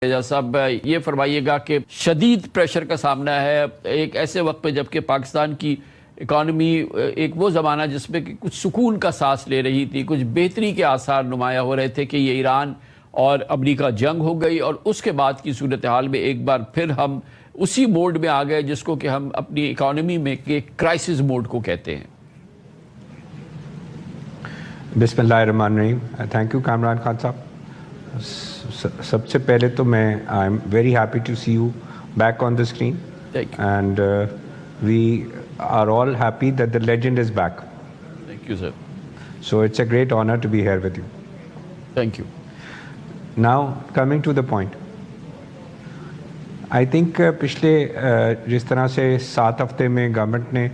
صاحب یہ فرمائیے گا کہ شدید پریشر کا سامنا ہے ایک ایسے وقت پہ جبکہ پاکستان کی اکانومی ایک وہ زمانہ جس میں کچھ سکون کا سانس لے رہی تھی، کچھ بہتری کے آثار نمایاں ہو رہے تھے کہ یہ ایران اور امریکہ جنگ ہو گئی اور اس کے بعد کی صورتحال میں ایک بار پھر ہم اسی موڈ میں آ گئے جس کو کہ ہم اپنی اکانومی میں کرائسس موڈ کو کہتے ہیں۔ بسم اللہ الرحمن الرحیم۔ تھینک یو کامران خان صاحب۔ سب سے پہلے تو میں I am very happy to see you back on the screen and we are all happy that the legend is back. Thank you sir. So it's a great honour to be here with you. Thank you. Now coming to the point, I think پچھلے جس طرح سے 7 ہفتے میں government نے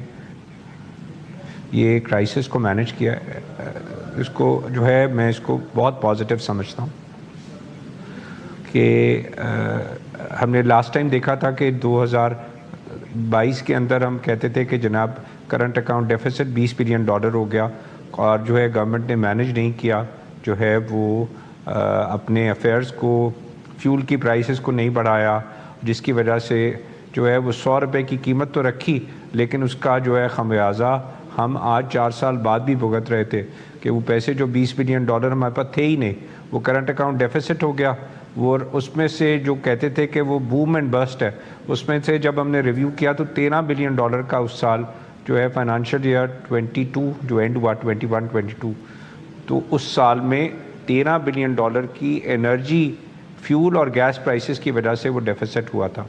یہ crisis کو manage کیا ہے، اس کو جو ہے میں اس کو بہت پازیٹیو سمجھتا ہوں کہ ہم نے لاسٹ ٹائم دیکھا تھا کہ 2022 کے اندر ہم کہتے تھے کہ جناب کرنٹ اکاؤنٹ ڈیفیسٹ $20 بلین ہو گیا اور جو ہے گورنمنٹ نے مینیج نہیں کیا، جو ہے وہ اپنے افیئرز کو، فیول کی پرائسز کو نہیں بڑھایا، جس کی وجہ سے جو ہے وہ $100 کی قیمت تو رکھی لیکن اس کا جو ہے خمیازہ ہم آج 4 سال بعد بھی بھگت رہے تھے کہ وہ پیسے جو $20 بلین ہمارے پاس تھے ہی نہیں، وہ کرنٹ اکاؤنٹ ڈیفیسٹ ہو گیا۔ وہ اس میں سے جو کہتے تھے کہ وہ بوم اینڈ بسٹ ہے، اس میں سے جب ہم نے ریویو کیا تو $13 بلین کا اس سال جو ہے فائنانشیل ایئر 22 جو اینڈ ہوا 21-22، تو اس سال میں $13 بلین کی انرجی، فیول اور گیس پرائسز کی وجہ سے وہ ڈیفیسٹ ہوا تھا،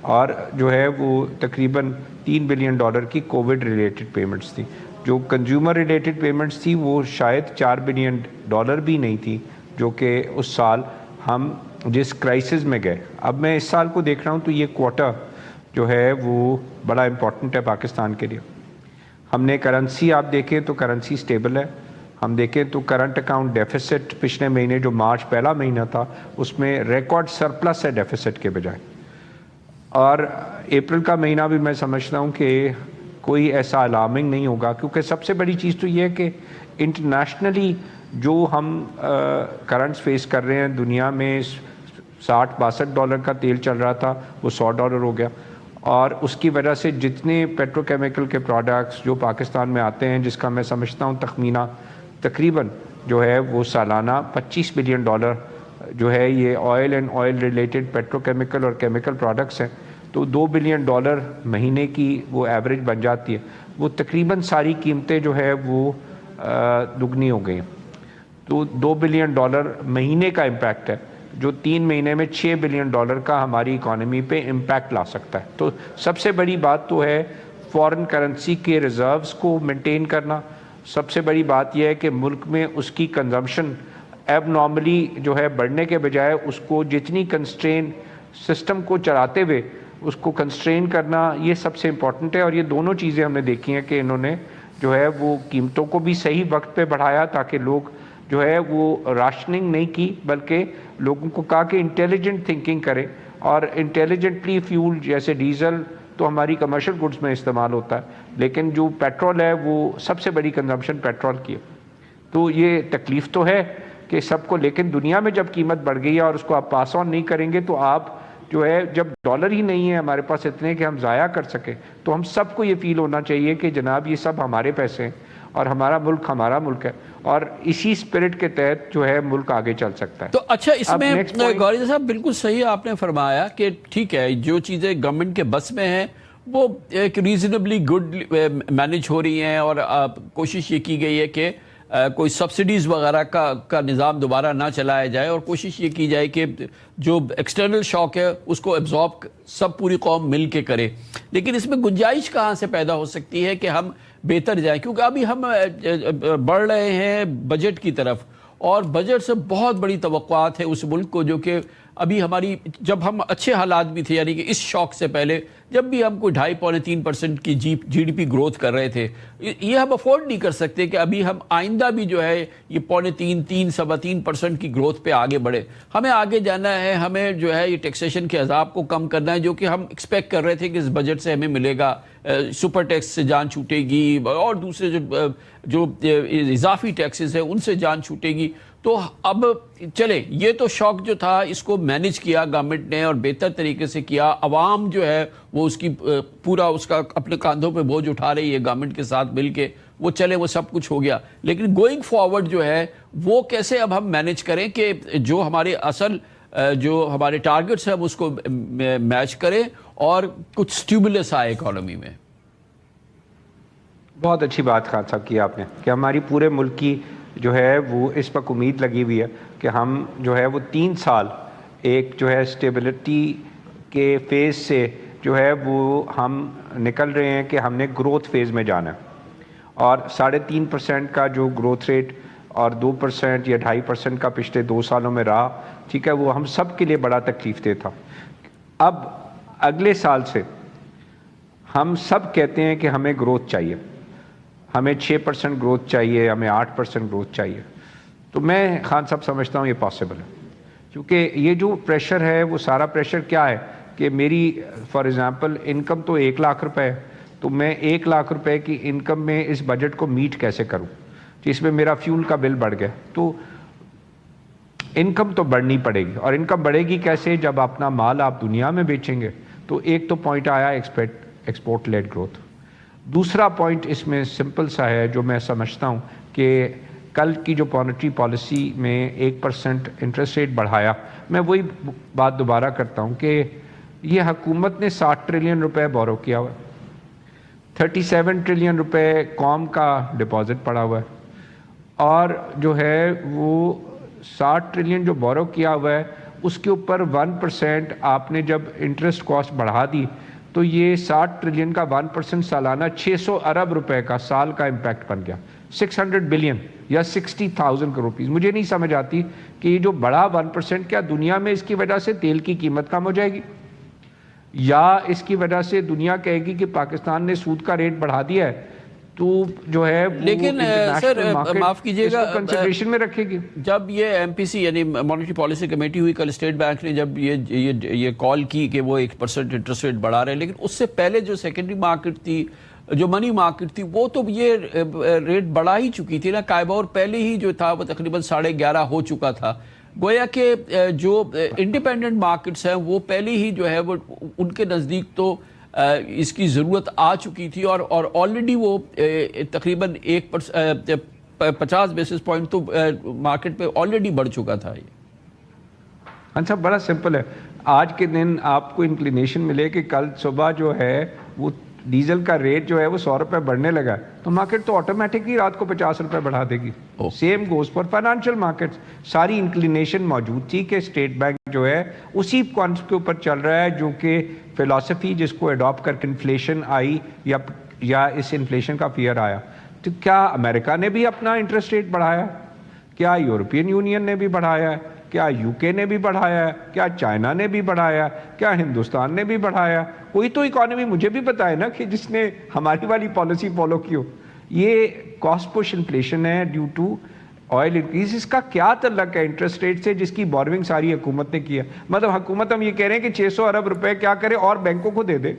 اور جو ہے وہ تقریباً $3 بلین کی کووڈ ریلیٹڈ پیمنٹس تھی۔ جو کنزیومر ریلیٹڈ پیمنٹس تھی وہ شاید $4 بلین بھی نہیں تھی، جو کہ اس سال ہم جس کرائسس میں گئے۔ اب میں اس سال کو دیکھ رہا ہوں تو یہ کوارٹر جو ہے وہ بڑا امپورٹنٹ ہے پاکستان کے لیے۔ ہم نے کرنسی آپ دیکھیں تو کرنسی سٹیبل ہے، ہم دیکھیں تو کرنٹ اکاؤنٹ ڈیفیسٹ پچھلے مہینے جو مارچ پہلا مہینہ تھا اس میں ریکارڈ سرپلس ہے ڈیفیسٹ کے بجائے، اور اپریل کا مہینہ بھی میں سمجھتا ہوں کہ کوئی ایسا الارمنگ نہیں ہوگا، کیونکہ سب سے بڑی چیز تو یہ ہے کہ انٹرنیشنلی جو ہم کرنٹس فیس کر رہے ہیں، دنیا میں $60-62 کا تیل چل رہا تھا وہ $100 ہو گیا، اور اس کی وجہ سے جتنے پیٹرو کیمیکل کے پروڈکٹس جو پاکستان میں آتے ہیں، جس کا میں سمجھتا ہوں تخمینہ تقریباً جو ہے وہ سالانہ $25 بلین جو ہے یہ oil and oil related petro chemical اور کیمیکل پروڈکٹس ہیں، تو $2 بلین مہینے کی وہ ایوریج بن جاتی ہے۔ وہ تقریباً ساری قیمتیں جو ہے وہ دگنی ہو گئی ہیں، تو $2 بلین مہینے کا امپیکٹ ہے جو 3 مہینے میں $6 بلین کا ہماری اکانومی پہ امپیکٹ لا سکتا ہے۔ تو سب سے بڑی بات تو ہے فورن کرنسی کے ریزروز کو مینٹین کرنا۔ سب سے بڑی بات یہ ہے کہ ملک میں اس کی کنزمپشن ایب نارملی جو ہے بڑھنے کے بجائے اس کو جتنی کنسٹرین سسٹم کو چلاتے ہوئے اس کو کنسٹرین کرنا، یہ سب سے امپورٹنٹ ہے، اور یہ دونوں چیزیں ہم نے دیکھی ہیں کہ انہوں نے جو ہے وہ قیمتوں کو بھی صحیح وقت پہ بڑھایا تاکہ لوگ جو ہے وہ راشننگ نہیں کی، بلکہ لوگوں کو کہا کہ انٹیلیجنٹ تھنکنگ کریں، اور انٹیلیجنٹلی فیول جیسے ڈیزل تو ہماری کمرشل گڈز میں استعمال ہوتا ہے، لیکن جو پیٹرول ہے وہ سب سے بڑی کنزمپشن پیٹرول کی ہے۔ تو یہ تکلیف تو ہے کہ سب کو، لیکن دنیا میں جب قیمت بڑھ گئی ہے اور اس کو آپ پاس آن نہیں کریں گے تو آپ جو ہے، جب ڈالر ہی نہیں ہے ہمارے پاس اتنے کہ ہم ضائع کر سکیں، تو ہم سب کو یہ فیل ہونا چاہیے کہ جناب یہ سب ہمارے پیسے ہیں اور ہمارا ملک ہے، اور اسی اسپرٹ کے تحت جو ہے ملک آگے چل سکتا ہے۔ تو اچھا، اس میں گوری صاحب بالکل صحیح آپ نے فرمایا کہ ٹھیک ہے جو چیزیں گورنمنٹ کے بس میں ہیں وہ ایک ریزنیبلی گڈ مینیج ہو رہی ہیں، اور کوشش یہ کی گئی ہے کہ کوئی سبسڈیز وغیرہ کا نظام دوبارہ نہ چلایا جائے، اور کوشش یہ کی جائے کہ جو ایکسٹرنل شاک ہے اس کو ایبزارب سب پوری قوم مل کے کرے۔ لیکن اس میں گنجائش کہاں سے پیدا ہو سکتی ہے کہ ہم بہتر جائیں، کیونکہ ابھی ہم بڑھ رہے ہیں بجٹ کی طرف، اور بجٹ سے بہت بڑی توقعات ہے اس ملک کو، جو کہ ابھی ہماری، جب ہم اچھے حالات بھی تھے، یعنی کہ اس شوق سے پہلے جب بھی ہم کوئی 2.5-3% کی جی ڈی پی گروتھ کر رہے تھے، یہ ہم افورڈ نہیں کر سکتے کہ ابھی ہم آئندہ بھی جو ہے یہ 3.5-3.25% کی گروتھ پہ آگے بڑھے۔ ہمیں آگے جانا ہے، ہمیں جو ہے یہ ٹیکسیشن کے عذاب کو کم کرنا ہے، جو کہ ہم ایکسپیکٹ کر رہے تھے کہ اس بجٹ سے ہمیں ملے گا، سپر ٹیکس سے جان چھوٹے گی اور دوسرے جو اضافی ٹیکسز ہیں ان سے جان چھوٹے گی۔ تو اب چلے یہ تو شوق جو تھا اس کو مینج کیا گورنمنٹ نے اور بہتر طریقے سے کیا. عوام جو ہے وہ اس کی پورا اس کا اپنے کاندھوں پہ بوجھ اٹھا رہی ہے گورنمنٹ کے ساتھ مل کے, وہ چلے وہ سب کچھ ہو گیا. لیکن گوئنگ فارورڈ جو ہے وہ کیسے اب ہم مینج کریں کہ جو ہمارے اصل جو ہمارے ٹارگٹس ہیں ہم اس کو میچ کریں اور کچھ سٹیمولس آئے اکانومی میں. بہت اچھی بات خان صاحب کی آپ نے کہ ہماری پورے ملک کی جو ہے وہ اس وقت امید لگی ہوئی ہے کہ ہم جو ہے وہ 3 سال ایک جو ہے اسٹیبلٹی کے فیز سے جو ہے وہ ہم نکل رہے ہیں کہ ہم نے گروتھ فیز میں جانا ہے. اور 3.5% کا جو گروتھ ریٹ اور 2% یا 2.5% کا پچھلے 2 سالوں میں رہا, ٹھیک ہے, وہ ہم سب کے لیے بڑا تکلیف دہ تھا. اب اگلے سال سے ہم سب کہتے ہیں کہ ہمیں گروتھ چاہیے, ہمیں 6% گروتھ چاہیے, ہمیں 8% گروتھ چاہیے. تو میں خان صاحب سمجھتا ہوں یہ پاسبل ہے, کیونکہ یہ جو پریشر ہے وہ سارا پریشر کیا ہے کہ میری فار ایگزامپل انکم تو 1 لاکھ روپے ہے, تو میں 1 لاکھ روپے کی انکم میں اس بجٹ کو میٹ کیسے کروں, جس میں میرا فیول کا بل بڑھ گیا. تو انکم تو بڑھنی پڑے گی, اور انکم بڑھے گی کیسے, جب اپنا مال آپ دنیا میں بیچیں گے. تو ایک تو پوائنٹ آیا ایکسپورٹ لیڈ گروتھ. دوسرا پوائنٹ اس میں سمپل سا ہے جو میں سمجھتا ہوں کہ کل کی جو مانیٹری پالیسی میں 1% انٹرسٹ ریٹ بڑھایا, میں وہی بات دوبارہ کرتا ہوں کہ یہ حکومت نے 60 ٹریلین روپے بورو کیا ہوا ہے, 37 ٹریلین روپے قوم کا ڈپازٹ پڑا ہوا ہے, اور جو ہے وہ 60 ٹریلین جو بورو کیا ہوا ہے اس کے اوپر 1% آپ نے جب انٹرسٹ کاسٹ بڑھا دی تو یہ 60 ٹریلین کا 1% سالانہ 600 ارب روپے کا سال کا امپیکٹ بن گیا, 600 بلین یا 60,000 کروڑ روپیز. مجھے نہیں سمجھ آتی کہ یہ جو بڑا 1% کیا دنیا میں اس کی وجہ سے تیل کی قیمت کم ہو جائے گی, یا اس کی وجہ سے دنیا کہے گی کہ پاکستان نے سود کا ریٹ بڑھا دیا ہے تو جو ہے لیکن سر معاف کیجئے گا کنسیڈریشن میں رکھے گی. جب یہ ایم پی سی یعنی مانیٹری پالیسی کمیٹی ہوئی کل, اسٹیٹ بینک نے جب یہ کال کی کہ وہ 1% انٹرسٹ ریٹ بڑھا رہے ہیں, لیکن اس سے پہلے جو سیکنڈری مارکیٹ تھی, جو منی مارکیٹ تھی, وہ تو یہ ریٹ بڑھا ہی چکی تھی نا. کائبور پہلے ہی جو تھا وہ تقریباً 11.5 ہو چکا تھا. گویا کہ جو انڈیپینڈنٹ مارکیٹس ہیں وہ پہلے ہی جو ہے وہ ان کے نزدیک تو اس کی ضرورت آ چکی تھی, اور آلریڈی وہ تقریباً 50 بیسس پوائنٹ تو مارکیٹ پہ آلریڈی بڑھ چکا تھا. یہ اچھا بڑا سمپل ہے, آج کے دن آپ کو انکلینیشن ملے کہ کل صبح جو ہے وہ ڈیزل کا ریٹ جو ہے وہ 100 روپے بڑھنے لگا تو مارکیٹ تو آٹومیٹکلی رات کو 50 روپے بڑھا دے گی. Same goes for financial markets. ساری انکلینیشن موجود تھی کہ اسٹیٹ بینک جو ہے اسی کانسیپٹ کے اوپر چل رہا ہے جو کہ فلسفی جس کو اڈاپٹ کر کے انفلیشن آئی یا اس انفلیشن کا فیئر آیا. تو کیا امریکہ نے بھی اپنا انٹرسٹ ریٹ بڑھایا, کیا یورپین یونین نے بھی بڑھایا ہے, کیا یو کے نے بھی بڑھایا ہے, کیا چائنا نے بھی بڑھایا, کیا ہندوستان نے بھی بڑھایا؟ کوئی تو اکانومی مجھے بھی بتائے نا کہ جس نے ہماری والی پالیسی فالو کی ہو. یہ کاسٹ پش انفلیشن ہے ڈیو ٹو آئل انکریز. اس کا کیا تعلق ہے انٹرسٹ ریٹ سے جس کی بوروئنگ ساری حکومت نے کیا؟ مطلب حکومت ہم یہ کہہ رہے ہیں کہ 600 ارب روپے کیا کرے اور بینکوں کو دے دے,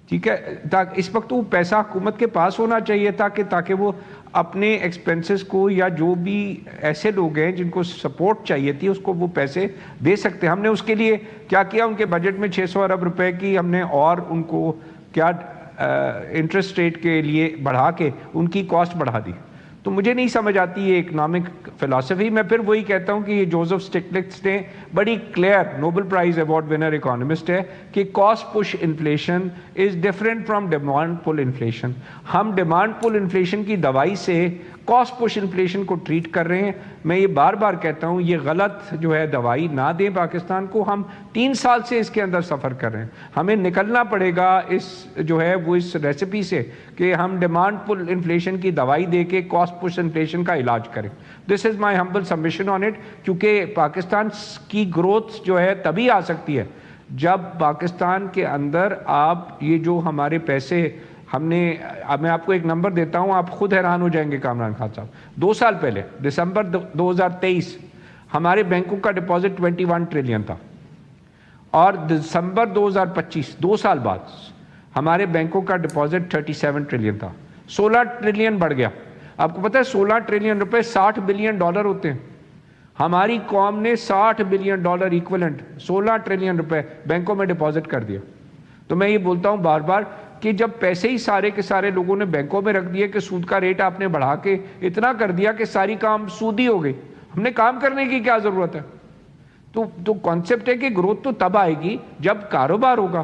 ٹھیک ہے, اس وقت وہ پیسہ حکومت کے پاس ہونا چاہیے تاکہ وہ اپنے ایکسپنسز کو یا جو بھی ایسے لوگ ہیں جن کو سپورٹ چاہیے تھی اس کو وہ پیسے دے سکتے. ہم نے اس کے لیے کیا کیا, ان کے بجٹ میں 600 ارب روپے کی ہم نے اور ان کو کیا انٹرسٹ ریٹ کے لیے بڑھا کے ان کی کاسٹ بڑھا دی. تو مجھے نہیں سمجھ آتی یہ اکنامک فلسفی. میں پھر وہی کہتا ہوں کہ یہ جوزف سٹکلٹس نے بڑی clear Nobel prize award winner economist ہے کہ cost push inflation is different from demand pull inflation. ہم ڈیمانڈ پل انفلیشن کی دوائی سے کاسٹ پش انفلیشن کو ٹریٹ کر رہے ہیں. میں یہ بار بار کہتا ہوں یہ غلط جو ہے دوائی نہ دیں پاکستان کو. ہم 3 سال سے اس کے اندر سفر کر رہے ہیں. ہمیں نکلنا پڑے گا اس جو ہے وہ اس ریسیپی سے کہ ہم ڈیمانڈ پل انفلیشن کی دوائی دے کے کاسٹ پش انفلیشن کا علاج کریں. دس از مائی ہمبل سبمیشن آن اٹ. کیونکہ پاکستان کی گروتھ جو ہے تبھی آ سکتی ہے جب پاکستان کے اندر آپ یہ جو ہمارے پیسے ہم نے, اب میں آپ کو ایک نمبر دیتا ہوں, آپ خود حیران ہو جائیں گے کامران خان صاحب. 2 سال پہلے دسمبر 2023 ہمارے بینکوں کا ڈپازٹ 21 ٹریلین تھا, اور دسمبر 2025 2 سال بعد ہمارے بینکوں کا ڈپازٹ 37 ٹریلین تھا. 16 ٹریلین بڑھ گیا. آپ کو پتہ ہے 16 ٹریلین روپے $60 بلین ہوتے ہیں. ہماری قوم نے $60 بلین ایکولنٹ 16 ٹریلین روپے بینکوں میں ڈپازٹ کر دیا. تو میں یہ بولتا ہوں بار بار کہ جب پیسے ہی سارے کے سارے لوگوں نے بینکوں میں رکھ دیے کہ سود کا ریٹ آپ نے بڑھا کے اتنا کر دیا کہ ساری کام سودی ہو گئی, ہم نے کام کرنے کی کیا ضرورت ہے؟ تو کانسیپٹ ہے کہ گروتھ تو تب آئے گی جب کاروبار ہوگا.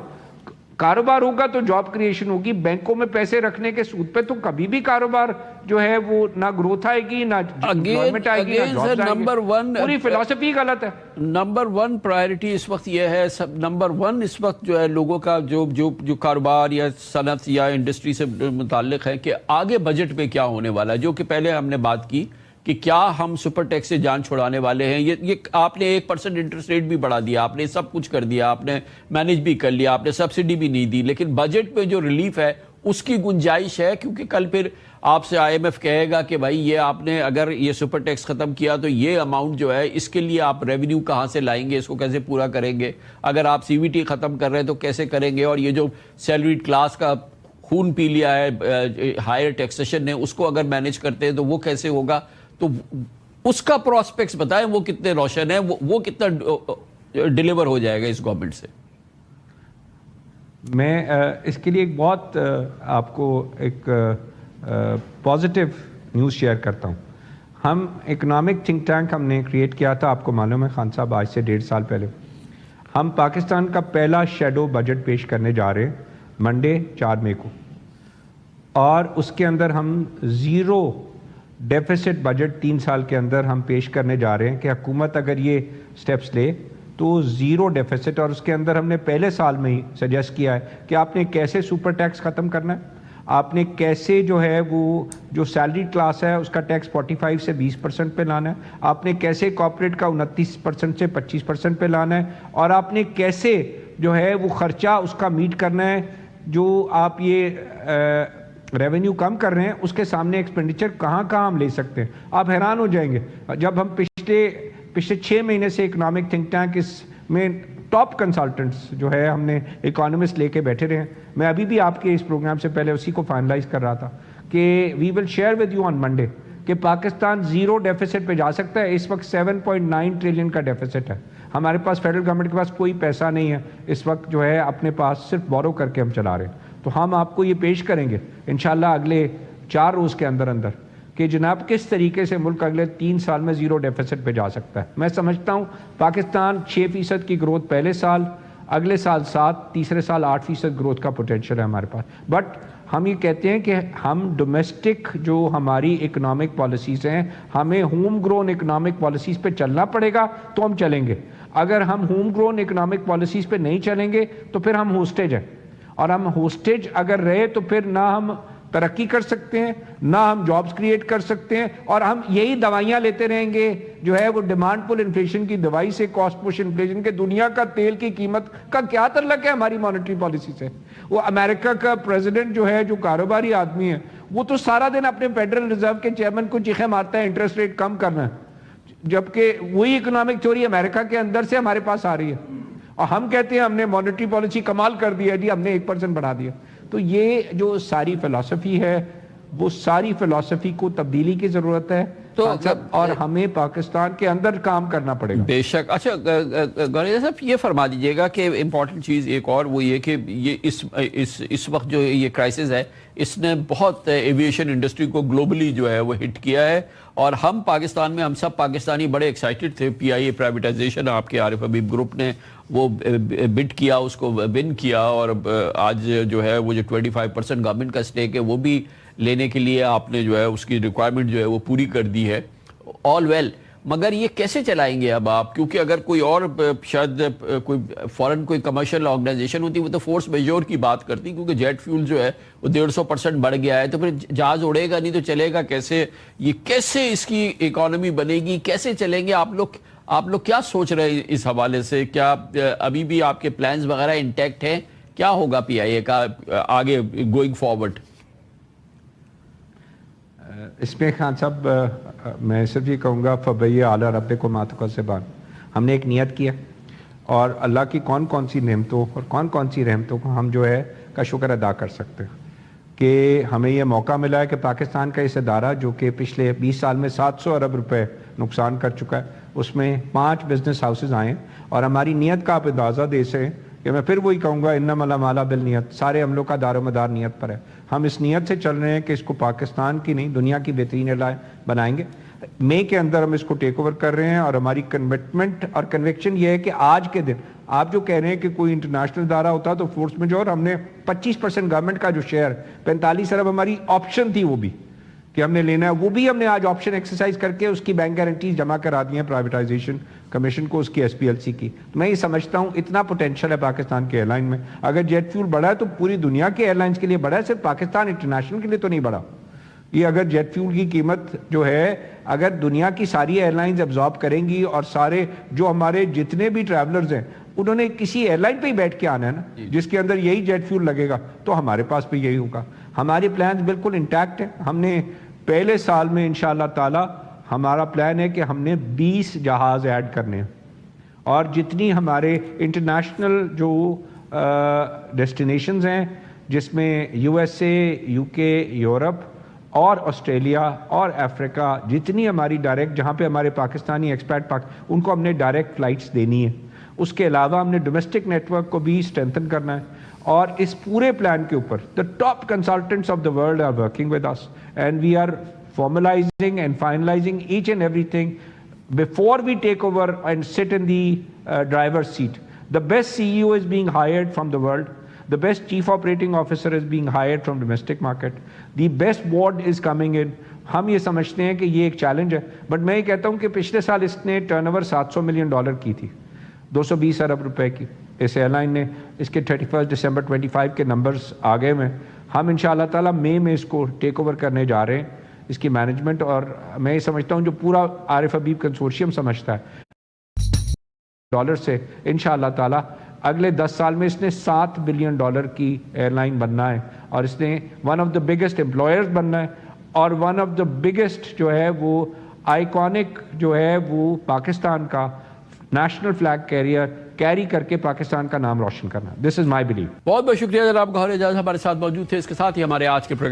کاروبار ہوگا تو جاب کریشن ہوگی. بینکوں میں پیسے رکھنے کے سود پہ تو کبھی بھی کاروبار جو ہے وہ نہ گروتھ آئے گی, نہ امپلائمنٹ آئے گی, نہ جابز آئیں گے. پوری فلسفی غلط ہے. نمبر 1 پرائرٹی اس وقت یہ ہے, نمبر 1 اس وقت جو ہے لوگوں کا جو کاروبار یا صنعت یا انڈسٹری سے متعلق ہے کہ آگے بجٹ میں کیا ہونے والا ہے, جو کہ پہلے ہم نے بات کی کہ کیا ہم سپر ٹیکس سے جان چھڑانے والے ہیں. یہ آپ نے 1% انٹرسٹ ریٹ بھی بڑھا دیا, آپ نے سب کچھ کر دیا, آپ نے مینج بھی کر لیا, آپ نے سبسڈی بھی نہیں دی, لیکن بجٹ میں جو ریلیف ہے اس کی گنجائش ہے, کیونکہ کل پھر آپ سے IMF کہے گا کہ بھائی یہ آپ نے اگر یہ سپر ٹیکس ختم کیا تو یہ اماؤنٹ جو ہے اس کے لیے آپ ریونیو کہاں سے لائیں گے, اس کو کیسے پورا کریں گے, اگر آپ CVT ختم کر رہے ہیں تو کیسے کریں گے, اور یہ جو سیلریڈ کلاس کا خون پی لیا ہے ہائر ٹیکسیشن نے, اس کو اگر مینج کرتے ہیں تو وہ کیسے ہوگا. تو اس کا پراسپیکٹس بتائیں وہ کتنے روشن ہیں, وہ کتنا ڈیلیور ہو جائے گا اس گورنمنٹ سے. میں اس کے لیے ایک بہت آپ کو ایک پازیٹیو نیوز شیئر کرتا ہوں. ہم اکنامک تھنک ٹینک ہم نے کریٹ کیا تھا, آپ کو معلوم ہے خان صاحب, آج سے 1.5 سال پہلے. ہم پاکستان کا پہلا شیڈو بجٹ پیش کرنے جا رہے ہیں منڈے 4 مئی کو, اور اس کے اندر ہم زیرو ڈیفیسٹ بجٹ 3 سال کے اندر ہم پیش کرنے جا رہے ہیں کہ حکومت اگر یہ سٹیپس لے تو زیرو ڈیفیسٹ. اور اس کے اندر ہم نے پہلے سال میں ہی سجیسٹ کیا ہے کہ آپ نے کیسے سپر ٹیکس ختم کرنا ہے, آپ نے کیسے جو ہے وہ جو سیلری کلاس ہے اس کا ٹیکس 45 سے 20% پہ لانا ہے, آپ نے کیسے کارپوریٹ کا 29% سے 25% پہ لانا ہے, اور آپ نے کیسے جو ہے وہ خرچہ اس کا میٹ کرنا ہے جو آپ یہ ریونیو کم کر رہے ہیں اس کے سامنے ایکسپینڈیچر کہاں کہاں ہم لے سکتے ہیں. آپ حیران ہو جائیں گے جب ہم پچھلے 6 مہینے سے اکنامک تھنک ٹینک اس میں ٹاپ کنسلٹنٹس جو ہے ہم نے اکانومسٹ لے کے بیٹھے رہے ہیں. میں ابھی بھی آپ کے اس پروگرام سے پہلے اسی کو فائنلائز کر رہا تھا کہ we will share with you on Monday کہ پاکستان زیرو ڈیفیسٹ پہ جا سکتا ہے. اس وقت 7.9 ٹریلین کا ڈیفیسٹ ہے. ہمارے پاس فیڈرل گورنمنٹ کے پاس کوئی پیسہ نہیں ہے اس وقت, جو ہے اپنے پاس صرف بورو کر کے ہم چلا رہے ہیں. تو ہم آپ کو یہ پیش کریں گے انشاءاللہ اگلے 4 روز کے اندر کہ جناب کس طریقے سے ملک اگلے 3 سال میں زیرو ڈیفیسٹ پہ جا سکتا ہے. میں سمجھتا ہوں پاکستان 6% کی گروتھ پہلے سال, اگلے سال 7, تیسرے سال 8% گروتھ کا پوٹینشیل ہے ہمارے پاس. بٹ ہم یہ کہتے ہیں کہ ہم ڈومیسٹک جو ہماری اکنامک پالیسیز ہیں, ہمیں ہوم گرون اکنامک پالیسیز پہ چلنا پڑے گا تو ہم چلیں گے. اگر ہم ہوم گرون اکنامک پالیسیز پہ نہیں چلیں گے تو پھر ہم ہوسٹیج ہیں, اور ہم ہوسٹیج اگر رہے تو پھر نہ ہم ترقی کر سکتے ہیں, نہ ہم جابز کریٹ کر سکتے ہیں, اور ہم یہی دوائیاں لیتے رہیں گے جو ہے وہ ڈیمانڈ پل انفلیشن کی دوائی سے کاسٹ پش انفلیشن کے. دنیا کا تیل کی قیمت کا کیا تعلق ہے ہماری مانیٹری پالیسی سے؟ وہ امریکہ کا پریزیڈنٹ جو ہے جو کاروباری آدمی ہے وہ تو سارا دن اپنے فیڈرل ریزرو کے چیئرمین کو چیخے مارتا ہے انٹرسٹ ریٹ کم کرنا ہے, جبکہ وہی اکنامک تھیوری امریکہ کے اندر سے ہمارے پاس آ رہی ہے, اور ہم کہتے ہیں ہم نے مانیٹری پالیسی کمال کر دی ہے جی, ہم نے 1% بڑھا دیا. تو یہ جو ساری فلسفی ہے وہ ساری فلسفی کو تبدیلی کی ضرورت ہے, اور ہمیں پاکستان کے اندر کام کرنا پڑے گا. بے شک. اچھا گورنر صاحب یہ فرما دیجئے گا کہ امپورٹنٹ چیز ایک اور وہ یہ کہ یہ اس وقت جو یہ کرائسس ہے اس نے بہت ایویشن انڈسٹری کو گلوبلی جو ہے وہ ہٹ کیا ہے, اور ہم پاکستان میں ہم سب پاکستانی بڑے ایکسائٹڈ تھے. PIA پرائیویٹائزیشن آپ کے عارف حبیب گروپ نے وہ بڈ کیا, اس کو ون کیا, اور آج جو ہے وہ جو 25% گورنمنٹ کا سٹیک ہے وہ بھی لینے کے لیے آپ نے جو ہے اس کی ریکوائرمنٹ جو ہے وہ پوری کر دی ہے. آل ویل, مگر یہ کیسے چلائیں گے اب آپ؟ کیونکہ اگر کوئی اور شاید کوئی فورن کوئی کمرشل آرگنائزیشن ہوتی وہ تو فورس میجور کی بات کرتی, کیونکہ جیٹ فیول جو ہے وہ 150% بڑھ گیا ہے, تو پھر جہاز اڑے گا نہیں تو چلے گا کیسے؟ یہ کیسے اس کی اکانومی بنے گی, کیسے چلیں گے آپ لوگ کیا سوچ رہے ہیں اس حوالے سے؟ کیا ابھی بھی آپ کے پلانز وغیرہ انٹیکٹ ہیں؟ کیا ہوگا PIA کا آگے گوئنگ فارورڈ؟ اس میں خان صاحب میں صرف یہ کہوں گا فبی اعلیٰ رب کو ماتقصبان, ہم نے ایک نیت کیا, اور اللہ کی کون کون سی نعمتوں اور کون کون سی رحمتوں کو ہم جو ہے کا شکر ادا کر سکتے ہیں کہ ہمیں یہ موقع ملا ہے کہ پاکستان کا اس ادارہ جو کہ پچھلے 20 سال میں 700 ارب روپے نقصان کر چکا ہے, اس میں 5 بزنس ہاؤسز آئے ہیں، اور ہماری نیت کا آپ اندازہ دے سے کہ میں پھر وہی کہوں گا انما الاعمال بالنیت، سارے عملوں کا دار و مدار نیت پر ہے۔ ہم اس نیت سے چل رہے ہیں کہ اس کو پاکستان کی نہیں دنیا کی بہترین ایئرلائن بنائیں گے۔ مئی کے اندر ہم اس کو ٹیک اوور کر رہے ہیں، اور ہماری کنمٹمنٹ اور کنوکشن یہ ہے کہ آج کے دن آپ جو کہہ رہے ہیں کہ کوئی انٹرنیشنل ادارہ ہوتا تو فورس میجور، ہم نے 25% گورنمنٹ کا جو شیئر 45 ارب ہماری آپشن تھی وہ بھی کہ ہم نے لینا ہے، وہ بھی ہم نے آج آپشن ایکسرسائز کر کے اس کی بینک گارنٹیز جمع کرا دی ہیں پرائیویٹائزیشن کمیشن کو، اس کی ایس پی ایل سی کی۔ میں یہ سمجھتا ہوں اتنا پوٹینشیل ہے پاکستان کے ایئر لائن میں، اگر جیٹ فیول بڑھا ہے تو پوری دنیا کے ایئر لائنز کے لیے بڑھا ہے، صرف پاکستان انٹرنیشنل کے لیے تو نہیں بڑھا۔ یہ اگر جیٹ فیول کی قیمت جو ہے اگر دنیا کی ساری ایئر لائنز ابزارب کریں گی، اور سارے جو ہمارے جتنے بھی ٹریولرز ہیں انہوں نے کسی ایئر لائن پہ ہی بیٹھ کے آنا ہے نا جس کے اندر یہی جیٹ فیول لگے گا، تو ہمارے پاس بھی یہی ہوگا۔ ہمارے پلانز بالکل انٹیکٹ ہیں۔ ہم نے پہلے سال میں انشاءاللہ تعالی ہمارا پلان ہے کہ ہم نے 20 جہاز ایڈ کرنے ہیں، اور جتنی ہمارے انٹرنیشنل جو ڈیسٹینیشنز ہیں جس میں یو ایس اے، یو کے، یورپ اور آسٹریلیا اور افریقہ، جتنی ہماری ڈائریکٹ جہاں پہ ہمارے پاکستانی ایکسپیٹ ان کو ہم نے ڈائریکٹ فلائٹس دینی ہے۔ اس کے علاوہ ہم نے ڈومیسٹک نیٹ ورک کو بھی اسٹرینتھن کرنا ہے، اور اس پورے پلان کے اوپر the top consultants of the world are working with us, and we are formalizing and finalizing each and everything before we take over and sit in the driver's seat. The best CEO is being hired from the world. The best chief operating officer is being hired from domestic market. The best board is coming in. ہم یہ سمجھتے ہیں کہ یہ ایک challenge ہے، but میں یہ کہتا ہوں کہ پچھلے سال اس نے ٹرن اوور $700 ملین کی تھی، 220 ارب روپے کی اس ایئر لائن نے۔ اس کے 31 دسمبر 25 کے نمبرز آ گئے میں، ہم انشاءاللہ تعالیٰ مئی میں اس کو ٹیک اوور کرنے جا رہے ہیں، اس کی مینجمنٹ، اور میں یہ سمجھتا ہوں جو پورا عارف حبیب کنسورشیم سمجھتا ہے ڈالر سے انشاءاللہ تعالیٰ اگلے 10 سال میں اس نے $7 بلین کی ایئر لائن بننا ہے، اور اس نے one of the biggest employers بننا ہے، اور ون آف دا بگیسٹ جو ہے وہ آئیکونک جو ہے وہ پاکستان کا نیشنل فلیگ کیریئر کیری کر کے پاکستان کا نام روشن کرنا۔ دس از مائی بلیف۔ بہت بہت شکریہ جناب گوہر اعجاز ہمارے ساتھ موجود تھے۔ اس کے ساتھ ہی ہمارے آج کے پروگرام